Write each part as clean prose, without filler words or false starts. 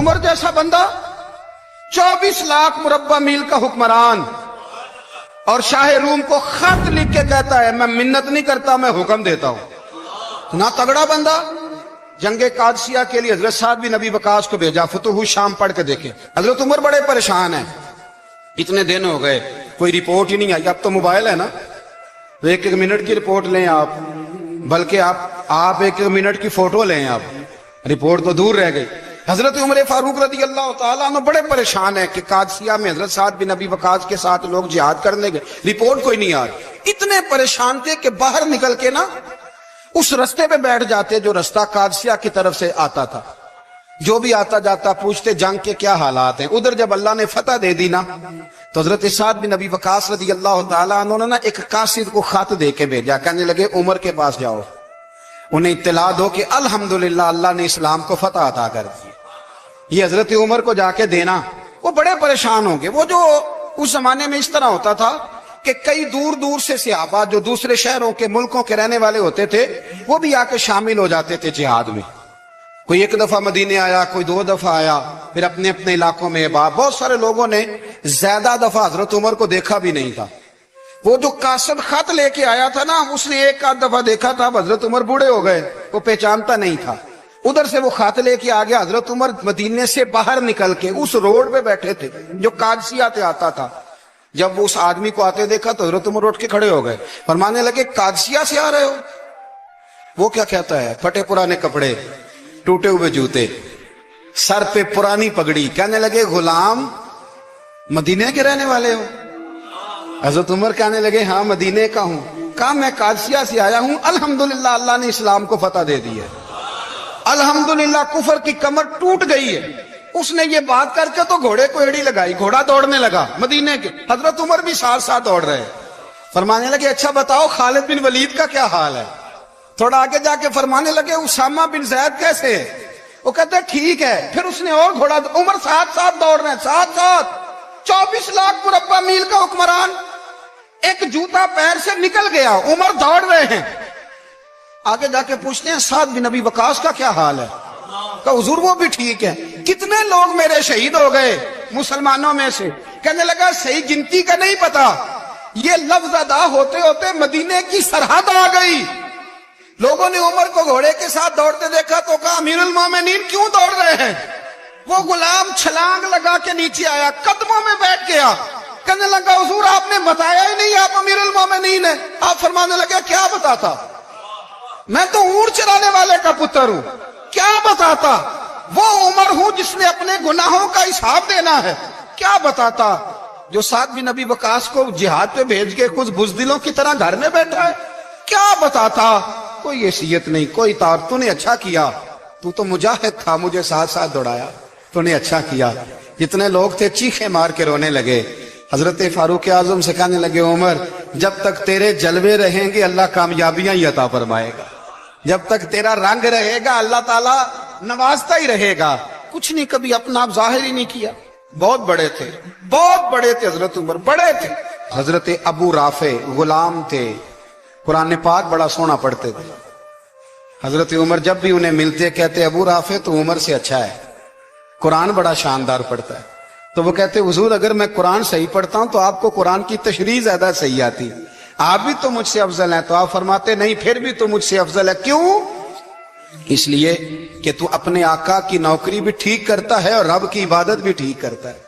عمر جیسا بندہ 24 لاکھ مربع میل کا حکمران اور شاہ روم کو خط لکھ کے کہتا ہے میں منت نہیں کرتا میں حکم دیتا ہوں. نہ تگڑا بندہ. جنگ قادسیہ کے لیے حضرت سعد بن ابی وقاص کو بھیجا. فتوح شام پڑھ کے دیکھیں. حضرت عمر بڑے پریشان ہیں, اتنے دن ہو گئے کوئی رپورٹ ہی نہیں آئی. اب تو موبائل ہے نا, ایک ایک منٹ کی رپورٹ لیں آپ, بلکہ آپ ایک ایک منٹ کی فوٹو لیں آپ, رپورٹ تو دور رہ گئی. حضرت عمر فاروق رضی اللہ تعالیٰ عنہ بڑے پریشان ہیں کہ قادسیہ میں حضرت سعد بن ابی وقاص کے ساتھ لوگ جہاد کرنے گئے, رپورٹ کوئی نہیں آ رہی. اتنے پریشان تھے کہ باہر نکل کے نا اس رستے پہ بیٹھ جاتے جو رستہ قادسیہ کی طرف سے آتا تھا. جو بھی آتا جاتا پوچھتے جنگ کے کیا حالات ہیں. ادھر جب اللہ نے فتح دے دی نا تو حضرت سعد بن ابی وقاص رضی اللہ تعالیٰ عنہ نے ایک قاصد کو خط دے کے بھیجا. کہنے لگے عمر کے پاس جاؤ, انہیں اطلاع دو کہ الحمدللہ اللہ نے اسلام کو فتح عطا کر دی. یہ حضرت عمر کو جا کے دینا. وہ بڑے پریشان ہوں گے. وہ جو اس زمانے میں اس طرح ہوتا تھا کہ کئی دور دور سے صحابہ جو دوسرے شہروں کے ملکوں کے رہنے والے ہوتے تھے وہ بھی آ کے شامل ہو جاتے تھے جہاد میں. کوئی ایک دفعہ مدینے آیا, کوئی 2 دفعہ آیا, پھر اپنے اپنے علاقوں میں. بہت سارے لوگوں نے زیادہ دفعہ حضرت عمر کو دیکھا بھی نہیں تھا. وہ جو قاصد خط لے کے آیا تھا نا, اس نے ایک آدھ دفعہ دیکھا تھا. حضرت عمر بوڑھے ہو گئے, وہ پہچانتا نہیں تھا. ادھر سے وہ خط لے کے آ گیا. حضرت عمر مدینے سے باہر نکل کے اس روڈ پہ بیٹھے تھے جو قادسیہ سے آتا تھا. جب وہ اس آدمی کو آتے دیکھا تو حضرت عمر اٹھ کے کھڑے ہو گئے, فرمانے لگے قادسیہ سے آ رہے ہو؟ وہ کیا کہتا ہے, پھٹے پرانے کپڑے, ٹوٹے ہوئے جوتے, سر پہ پرانی پگڑی. کہنے لگے غلام مدینے کے رہنے والے ہو؟ حضرت عمر کہنے لگے ہاں مدینے کا ہوں. کہا میں قادسیہ سے آیا ہوں, الحمدللہ اللہ نے اسلام کو فتح دے دی ہے, الحمدللہ کفر کی کمر ٹوٹ گئی ہے. اس نے یہ بات کر کے تو گھوڑے کو ایڑی لگائی, گھوڑا دوڑنے لگا مدینے کے. حضرت عمر بھی ساتھ ساتھ دوڑ رہے. فرمانے لگے اچھا بتاؤ خالد بن ولید کا کیا حال ہے؟ تھوڑا آگے جا کے فرمانے لگے اسامہ بن زید کیسے ہے؟ وہ کہتے ہیں ٹھیک ہے. پھر اس نے اور گھوڑا, عمر ساتھ ساتھ دوڑ رہے ہیں, ساتھ ساتھ. 24 لاکھ مربع میل کا حکمران, ایک جوتا پیر سے نکل گیا, عمر دوڑ رہے ہیں. آگے جا کے پوچھتے ہیں سعد بن ابی وقاص کا کیا حال ہے؟ کہ حضور وہ بھی ٹھیک ہے. کتنے لوگ میرے شہید ہو گئے مسلمانوں میں سے؟ کہنے لگا صحیح گنتی کا نہیں پتا, یہ لفظ ادا ہوتے ہوتے مدینے کی سرحد آ گئی. لوگوں نے عمر کو گھوڑے کے ساتھ دوڑتے دیکھا تو کہا امیر المومنین کیوں دوڑ رہے ہیں؟ وہ غلام چھلانگ لگا کے نیچے آیا, قدموں میں بیٹھ گیا. کہنے لگا حضور آپ نے بتایا ہی نہیں آپ امیر المومنین ہیں. آپ فرمانے لگے کیا بتاتا, میں تو اونٹ چرانے والے کا پتر ہوں, کیا بتاتا. وہ عمر ہوں جس نے اپنے گناہوں کا حساب دینا ہے. کیا بتاتا جو سعد بن ابی وقاص کو جہاد پہ بھیج کے کچھ بزدلوں کی طرح گھر میں بیٹھا ہے. کیا بتاتا. کوئی حیثیت نہیں, کوئی تار. تو نے اچھا کیا, تو مجاہد تھا, مجھے ساتھ ساتھ دوڑایا, تو نے اچھا کیا. جتنے لوگ تھے چیخیں مار کے رونے لگے. حضرت فاروق اعظم سے کہنے لگے عمر جب تک تیرے جلوے رہیں گے اللہ کامیابیاں ہی عطا فرمائے گا, جب تک تیرا رنگ رہے گا اللہ تعالیٰ نوازتا ہی رہے گا. کچھ نہیں کبھی اپنا آپ ظاہر ہی نہیں کیا. بہت بڑے تھے, بہت بڑے تھے حضرت عمر, بڑے تھے. حضرت ابو رافع غلام تھے, قرآن پاک بڑا سونا پڑھتے تھے. حضرت عمر جب بھی انہیں ملتے کہتے ابو رافع تو عمر سے اچھا ہے, قرآن بڑا شاندار پڑھتا ہے. تو وہ کہتے حضور اگر میں قرآن صحیح پڑھتا ہوں تو آپ کو قرآن کی تشریح زیادہ صحیح آتی, آپ بھی تو مجھ سے افضل ہیں. تو آپ فرماتے نہیں پھر بھی تو مجھ سے افضل ہے. کیوں؟ اس لیے کہ تو اپنے آقا کی نوکری بھی ٹھیک کرتا ہے اور رب کی عبادت بھی ٹھیک کرتا ہے,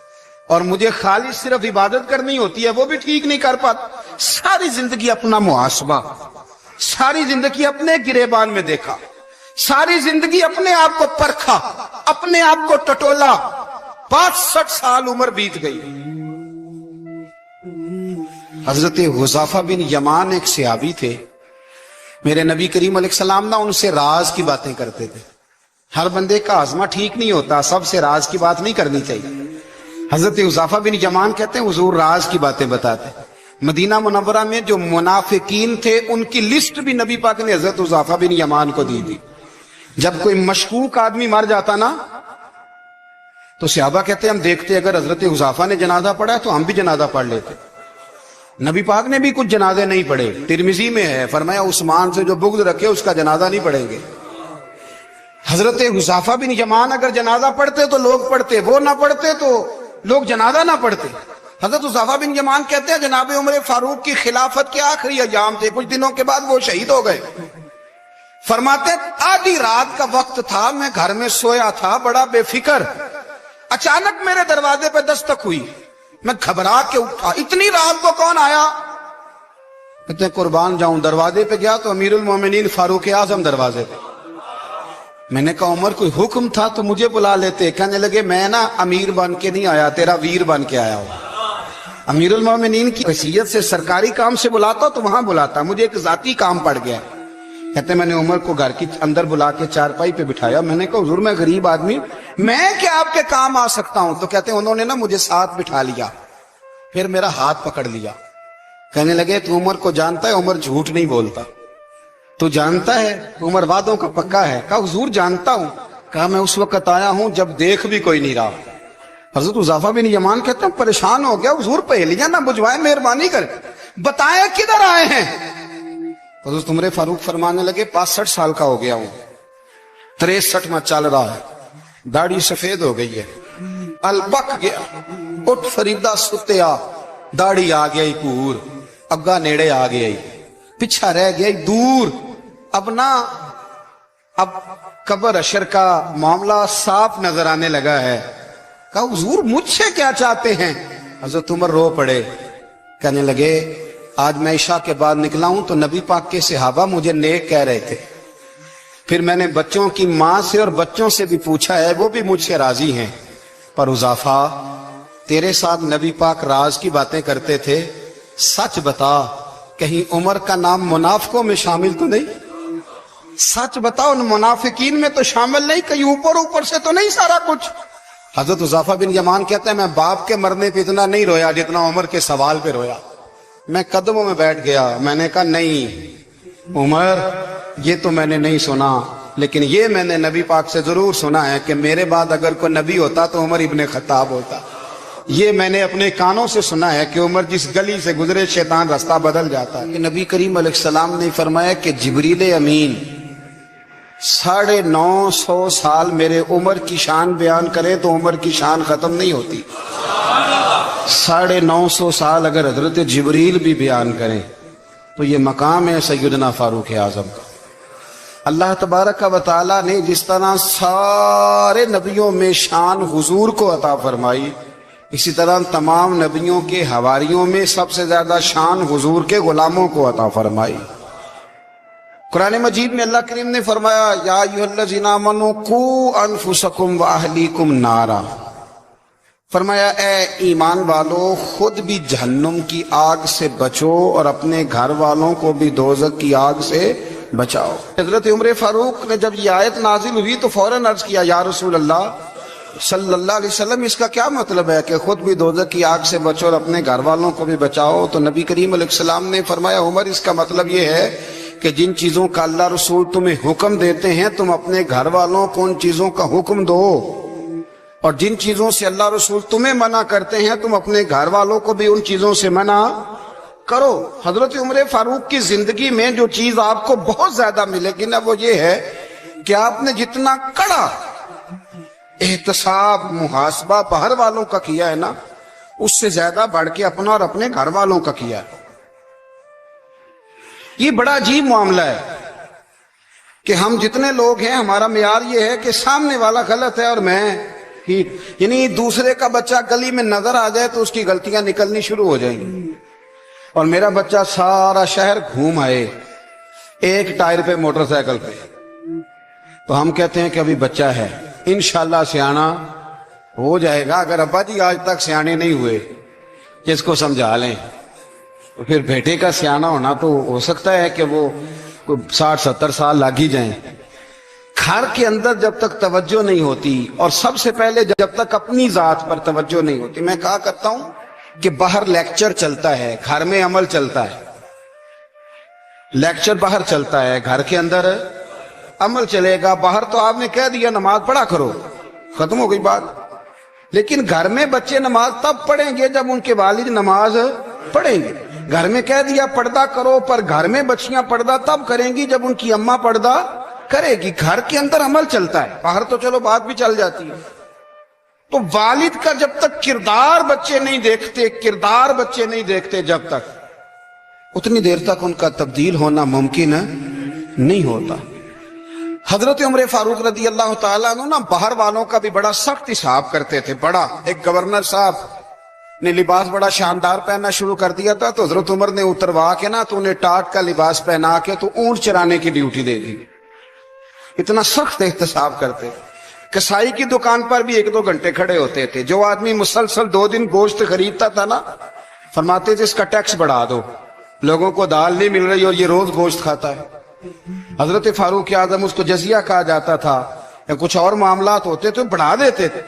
اور مجھے خالص صرف عبادت کرنی ہوتی ہے وہ بھی ٹھیک نہیں کر پاتا. ساری زندگی اپنا محاسبہ, ساری زندگی اپنے گریبان میں دیکھا, ساری زندگی اپنے آپ کو پرکھا, اپنے آپ کو ٹٹولا. 65 سال عمر بیت گئی. حضرت حذیفہ بن یمان ایک صحابی تھے, میرے نبی کریم علیہ السلام نا ان سے راز کی باتیں کرتے تھے. ہر بندے کا ہاضمہ ٹھیک نہیں ہوتا, سب سے راز کی بات نہیں کرنی چاہیے. حضرت حذیفہ بن یمان کہتے ہیں حضور راز کی باتیں بتاتے. مدینہ منورہ میں جو منافقین تھے ان کی لسٹ بھی نبی پاک نے حضرت حذیفہ بن یمان کو دی تھی. جب کوئی مشکوک آدمی مر جاتا نا تو صحابہ کہتے ہیں ہم دیکھتے اگر حضرت حذیفہ نے جنازہ پڑھا تو ہم بھی جنازہ پڑھ لیتے. نبی پاک نے بھی کچھ جنازے نہیں پڑھے. ترمذی میں ہے فرمایا عثمان سے جو بغض رکھے اس کا جنازہ نہیں پڑھیں گے. حضرت حذیفہ بن یمان اگر جنازہ پڑھتے تو لوگ پڑھتے، وہ نہ پڑھتے تو لوگ جنازہ نہ پڑھتے۔ حضرت حذیفہ بن یمان کہتے ہیں جناب عمر فاروق کی خلافت کے آخری ایام تھے، کچھ دنوں کے بعد وہ شہید ہو گئے۔ فرماتے آدھی رات کا وقت تھا، میں گھر میں سویا تھا بڑا بے فکر، اچانک میرے دروازے پہ دستک ہوئی، میں گھبرا کے اٹھا، اتنی رات کو کون آیا؟ کہتے ہیں قربان جاؤں، دروازے پہ گیا تو امیر المومنین فاروق اعظم دروازے پہ۔ میں نے کہا عمر کوئی حکم تھا تو مجھے بلا لیتے۔ کہنے لگے میں نا امیر بن کے نہیں آیا، تیرا ویر بن کے آیا ہوں۔ امیر المومنین کی حیثیت سے سرکاری کام سے بلاتا تو وہاں بلاتا، مجھے ایک ذاتی کام پڑ گیا۔ کہتے ہیں میں نے عمر کو گھر کی اندر بلا کے چارپائی پہ بٹھایا، میں نے کہا حضور میں غریب آدمی، میں کیا آپ کے کام آ سکتا ہوں؟ تو کہتے ہیں انہوں نے نا مجھے ساتھ بٹھا لیا، پھر میرا ہاتھ پکڑ لیا، کہنے لگے تو عمر کو جانتا ہے؟ عمر جھوٹ نہیں بولتا۔ تو جانتا ہے؟ عمر وعدوں کا پکا ہے۔ کہا حضور جانتا ہوں۔ کہا میں اس وقت آیا ہوں جب دیکھ بھی کوئی نہیں رہا۔ حضرت حذیفہ بن یمان کہتے ہیں پریشان ہو گیا، حضور پہلیاں نہ بجھوائیں، مہربانی کر بتائیں کدھر آئے ہیں؟ حضرت عمر فاروق فرمانے لگے 65 سال کا ہو گیا ہوں، 63 میں چل رہا ہے، داڑھی سفید ہو گئی ہے، البک گیا، اٹھ فریدہ ستیا، داڑھی آ گئی پور، اگا نیڑے آ گئی، پیچھا رہ گئی دور، اب قبر اشر کا معاملہ صاف نظر آنے لگا ہے۔ کہا حضور مجھ سے کیا چاہتے ہیں؟ حضرت عمر رو پڑے، کہنے لگے آج میں عشاء کے بعد نکلا ہوں تو نبی پاک کے صحابہ مجھے نیک کہہ رہے تھے، پھر میں نے بچوں کی ماں سے اور بچوں سے بھی پوچھا ہے، وہ بھی مجھ سے راضی ہیں، پر حذیفہ تیرے ساتھ نبی پاک راز کی باتیں کرتے تھے، سچ بتا کہیں عمر کا نام منافقوں میں شامل تو نہیں؟ سچ بتا ان منافقین میں تو شامل نہیں، کہیں اوپر سے تو نہیں سارا کچھ؟ حضرت حذیفہ بن یمان کہتے ہیں میں باپ کے مرنے پہ اتنا نہیں رویا جتنا عمر کے سوال پہ رویا۔ میں قدموں میں بیٹھ گیا، میں نے کہا نہیں عمر یہ تو میں نے نہیں سنا، لیکن یہ میں نے نبی پاک سے ضرور سنا ہے کہ میرے بعد اگر کوئی نبی ہوتا تو عمر ابن خطاب ہوتا۔ یہ میں نے اپنے کانوں سے سنا ہے کہ عمر جس گلی سے گزرے شیطان راستہ بدل جاتا ہے۔ کہ نبی کریم علیہ السلام نے فرمایا کہ جبریل امین 950 سال میرے عمر کی شان بیان کرے تو عمر کی شان ختم نہیں ہوتی۔ 950 سال اگر حضرت جبریل بھی بیان کریں تو یہ مقام ہے سیدنا فاروق اعظم کا۔ اللہ تبارک و تعالیٰ نے جس طرح سارے نبیوں میں شان حضور کو عطا فرمائی، اسی طرح تمام نبیوں کے حواریوں میں سب سے زیادہ شان حضور کے غلاموں کو عطا فرمائی۔ قرآن مجید میں اللہ کریم نے فرمایا یا ایھا الذین آمنوا قوا انفسکم واہلیکم نارا، فرمایا اے ایمان والو خود بھی جہنم کی آگ سے بچو اور اپنے گھر والوں کو بھی دوزخ کی آگ سے بچاؤ۔ حضرت عمر فاروق نے جب یہ آیت نازل ہوئی تو فوراً عرض کیا یا رسول اللہ صلی اللہ علیہ وسلم اس کا کیا مطلب ہے کہ خود بھی دوزخ کی آگ سے بچو اور اپنے گھر والوں کو بھی بچاؤ؟ تو نبی کریم علیہ السلام نے فرمایا عمر اس کا مطلب یہ ہے کہ جن چیزوں کا اللہ رسول تمہیں حکم دیتے ہیں تم اپنے گھر والوں کو ان چیزوں کا حکم دو، اور جن چیزوں سے اللہ رسول تمہیں منع کرتے ہیں تم اپنے گھر والوں کو بھی ان چیزوں سے منع کرو۔ حضرت عمر فاروق کی زندگی میں جو چیز آپ کو بہت زیادہ ملے گی نا وہ یہ ہے کہ آپ نے جتنا کڑا احتساب محاسبہ باہر والوں کا کیا ہے نا اس سے زیادہ بڑھ کے اپنا اور اپنے گھر والوں کا کیا ہے۔ یہ بڑا عجیب معاملہ ہے کہ ہم جتنے لوگ ہیں ہمارا معیار یہ ہے کہ سامنے والا غلط ہے اور میں ٹھیک، یعنی دوسرے کا بچہ گلی میں نظر آ جائے تو اس کی غلطیاں نکلنی شروع ہو جائیں گی، اور میرا بچہ سارا شہر گھوم آئے ایک ٹائر پہ موٹر سائیکل پہ تو ہم کہتے ہیں کہ ابھی بچہ ہے، انشاءاللہ سیانا ہو جائے گا۔ اگر ابا جی آج تک سیانے نہیں ہوئے جس کو سمجھا لیں تو پھر بیٹے کا سیانا ہونا تو ہو سکتا ہے کہ وہ 60-70 سال لگ ہی جائیں۔ گھر کے اندر جب تک توجہ نہیں ہوتی اور سب سے پہلے جب تک اپنی ذات پر توجہ نہیں ہوتی، میں کہا کرتا ہوں کہ باہر لیکچر چلتا ہے گھر میں عمل چلتا ہے، لیکچر باہر چلتا ہے گھر کے اندر عمل چلے گا۔ باہر تو آپ نے کہہ دیا نماز پڑھا کرو، ختم ہو گئی بات، لیکن گھر میں بچے نماز تب پڑھیں گے جب ان کے والد نماز پڑھیں گے۔ گھر میں کہہ دیا پردہ کرو، پر گھر میں بچیاں پردہ تب کریں گی جب ان کی اماں پردہ کرے گی. گھر کے اندر عمل چلتا ہے, باہر تو چلو بات بھی چل جاتی ہے. تو والد کا جب تک کردار بچے نہیں دیکھتے جب تک, اتنی دیر تک ان کا تبدیل ہونا ممکن نہیں ہوتا. حضرت عمر فاروق رضی اللہ تعالیٰ عنہ نا باہر والوں کا بھی بڑا سخت حساب کرتے تھے. بڑا ایک گورنر صاحب نے لباس بڑا شاندار پہننا شروع کر دیا تھا, تو حضرت عمر نے اتروا کے نا تو انہیں ٹاٹ کا لباس پہنا کے تو اونٹ چرانے کی ڈیوٹی دے دی. اتنا سخت احتساب کرتے. کسائی کی دکان پر بھی 1-2 گھنٹے کھڑے ہوتے تھے. جو آدمی مسلسل 2 دن گوشت خریدتا تھا نا, فرماتے تھے اس کا ٹیکس بڑھا دو, لوگوں کو دال نہیں مل رہی اور یہ روز گوشت کھاتا ہے. حضرت فاروق اعظم اس کو جزیہ کہا جاتا تھا یا کچھ اور معاملات ہوتے تو بڑھا دیتے تھے.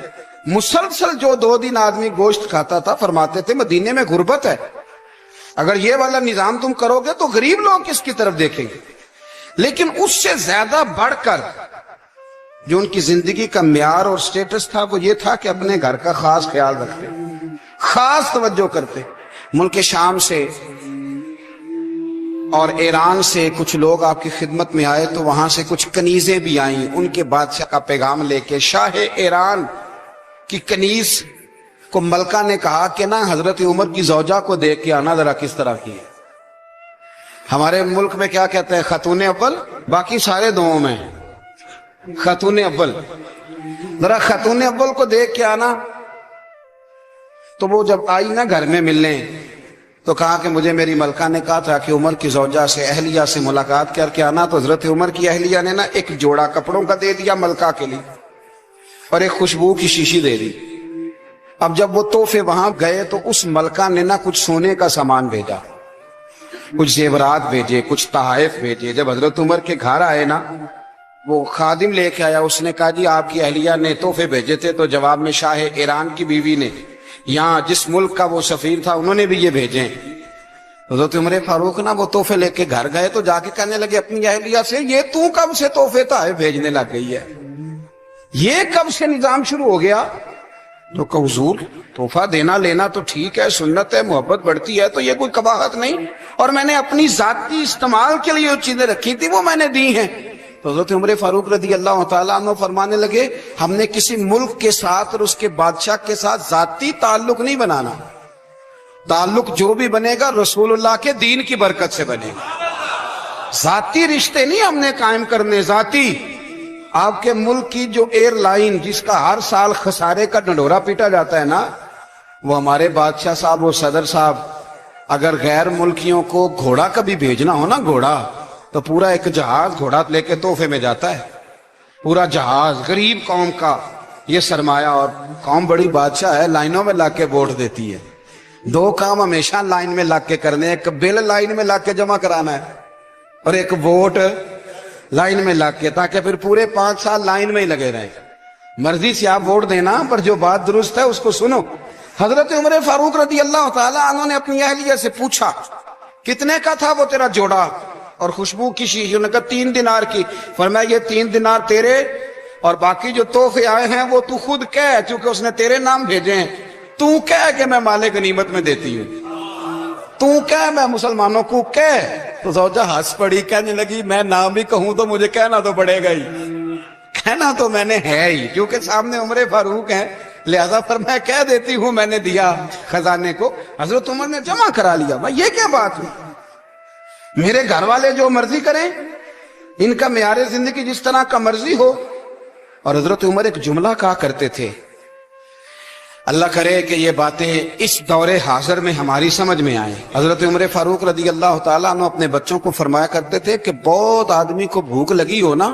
مسلسل جو 2 دن آدمی گوشت کھاتا تھا, فرماتے تھے مدینے میں غربت ہے, اگر یہ والا نظام تم کرو گے تو غریب لوگ کس کی طرف دیکھیں گے. لیکن اس سے زیادہ بڑھ کر جو ان کی زندگی کا معیار اور سٹیٹس تھا وہ یہ تھا کہ اپنے گھر کا خاص خیال رکھتے, خاص توجہ کرتے. ملک شام سے اور ایران سے کچھ لوگ آپ کی خدمت میں آئے تو وہاں سے کچھ کنیزیں بھی آئیں ان کے بادشاہ کا پیغام لے کے. شاہ ایران کی کنیز کو ملکہ نے کہا کہ نا حضرت عمر کی زوجہ کو دیکھ کے آنا ذرا کس طرح کی ہے. ہمارے ملک میں کیا کہتے ہیں, خاتون اول, باقی سارے دووں میں خاتون اول. ذرا خاتون اول کو دیکھ کے آنا. تو وہ جب آئی نا گھر میں ملنے تو کہا کہ مجھے میری ملکہ نے کہا تھا کہ عمر کی زوجہ سے اہلیہ سے ملاقات کر کے آنا. تو حضرت عمر کی اہلیہ نے نا ایک جوڑا کپڑوں کا دے دیا ملکہ کے لیے اور ایک خوشبو کی شیشی دے دی. اب جب وہ تحفے وہاں گئے تو اس ملکہ نے نا کچھ سونے کا سامان بھیجا, کچھ زیورات بھیجے, کچھ تحائف بھیجے. جب حضرت عمر کے گھر آئے نا وہ خادم لے کے آیا, اس نے کہا جی آپ کی اہلیہ نے تحفے بھیجے تھے. تو جواب میں شاہ ایران کی بیوی نے, یہاں جس ملک کا وہ سفیر تھا, انہوں نے بھی یہ بھیجے. حضرت عمر فاروق نا وہ تحفے لے کے گھر گئے تو جا کے کہنے لگے اپنی اہلیہ سے, یہ تو کب سے تحفے تحائف بھیجنے لگ گئی ہے, یہ کب سے نظام شروع ہو گیا؟ تو کہ حضور تحفہ دینا لینا تو ٹھیک ہے, سنت ہے, محبت بڑھتی ہے, تو یہ کوئی قباحت نہیں, اور میں نے اپنی ذاتی استعمال کے لیے جو چیزیں رکھی تھی وہ میں نے دی ہیں. تو حضرت عمر فاروق رضی اللہ تعالیٰ عنہ فرمانے لگے ہم نے کسی ملک کے ساتھ اور اس کے بادشاہ کے ساتھ ذاتی تعلق نہیں بنانا, تعلق جو بھی بنے گا رسول اللہ کے دین کی برکت سے بنے گا. ذاتی رشتے نہیں ہم نے قائم کرنے. ذاتی آپ کے ملک کی جو ایئر لائن جس کا ہر سال خسارے کا ڈنڈورا پیٹا جاتا ہے نا, وہ ہمارے بادشاہ صاحب اور صدر صاحب اگر غیر ملکیوں کو گھوڑا کبھی بھیجنا ہو نا, گھوڑا, تو پورا ایک جہاز گھوڑا لے کے تحفے میں جاتا ہے. پورا جہاز غریب قوم کا یہ سرمایہ, اور قوم بڑی بادشاہ ہے, لائنوں میں لا کے ووٹ دیتی ہے. 2 کام ہمیشہ لائن میں لا کے کرنے, ایک بل لائن میں لا کے جمع کرانا ہے اور ایک ووٹ لائن میں لا کے, تاکہ پھر پورے 5 سال لائن میں ہی لگے رہیں. مرضی سے آپ ووٹ دینا, پر جو بات درست ہے اس کو سنو. حضرت عمر فاروق رضی اللہ تعالیٰ عنہ نے اپنی اہلیہ سے پوچھا کتنے کا تھا وہ تیرا جوڑا اور خوشبو کی شیشی؟ انہوں نے کہا 3 دینار کی. فرمایا یہ 3 دینار تیرے, اور باقی جو تحفے آئے ہیں وہ تو خود کہہ, کیونکہ اس نے تیرے نام بھیجے ہیں. تو کہہ کہ میں مال غنیمت میں دیتی ہوں, تو کہہ میں مسلمانوں کو کہہ. تو زوجہ ہنس پڑی, کہنے لگی میں نام بھی کہوں تو مجھے کہنا تو پڑے گا ہی, کہنا تو میں نے ہے ہی, کیونکہ سامنے عمر فاروق ہیں, لہذا پر میں کہہ دیتی ہوں میں نے دیا خزانے کو. حضرت عمر نے جمع کرا لیا. بھائی یہ کیا بات ہوئی, میرے گھر والے جو مرضی کریں, ان کا معیار زندگی جس طرح کا مرضی ہو. اور حضرت عمر ایک جملہ کہا کرتے تھے, اللہ کرے کہ یہ باتیں اس دور حاضر میں ہماری سمجھ میں آئیں. حضرت عمر فاروق رضی اللہ تعالیٰ عنہ اپنے بچوں کو فرمایا کرتے تھے کہ بہت آدمی کو بھوک لگی ہو نا,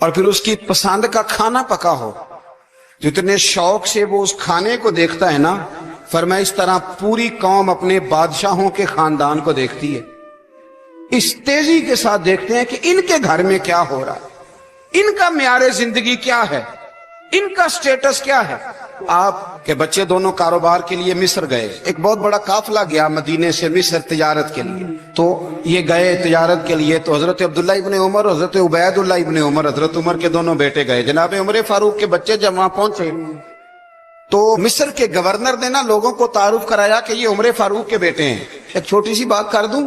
اور پھر اس کی پسند کا کھانا پکا ہو, جتنے شوق سے وہ اس کھانے کو دیکھتا ہے نا, فرمایا اس طرح پوری قوم اپنے بادشاہوں کے خاندان کو دیکھتی ہے. اس تیزی کے ساتھ دیکھتے ہیں کہ ان کے گھر میں کیا ہو رہا ہے, ان کا معیار زندگی کیا ہے, ان کا سٹیٹس کیا ہے. آپ کے بچے دونوں کاروبار کے لیے مصر گئے, ایک بہت بڑا قافلہ گیا مدینے سے مصر تجارت کے لیے. تو یہ گئے تجارت کے لیے, تو حضرت عبداللہ ابن عمر, حضرت عبید اللہ ابن عمر, حضرت عمر کے دونوں بیٹے گئے. جناب عمر فاروق کے بچے جب وہاں پہنچے تو مصر کے گورنر نے نا لوگوں کو تعارف کرایا کہ یہ عمر فاروق کے بیٹے ہیں. ایک چھوٹی سی بات کر دوں,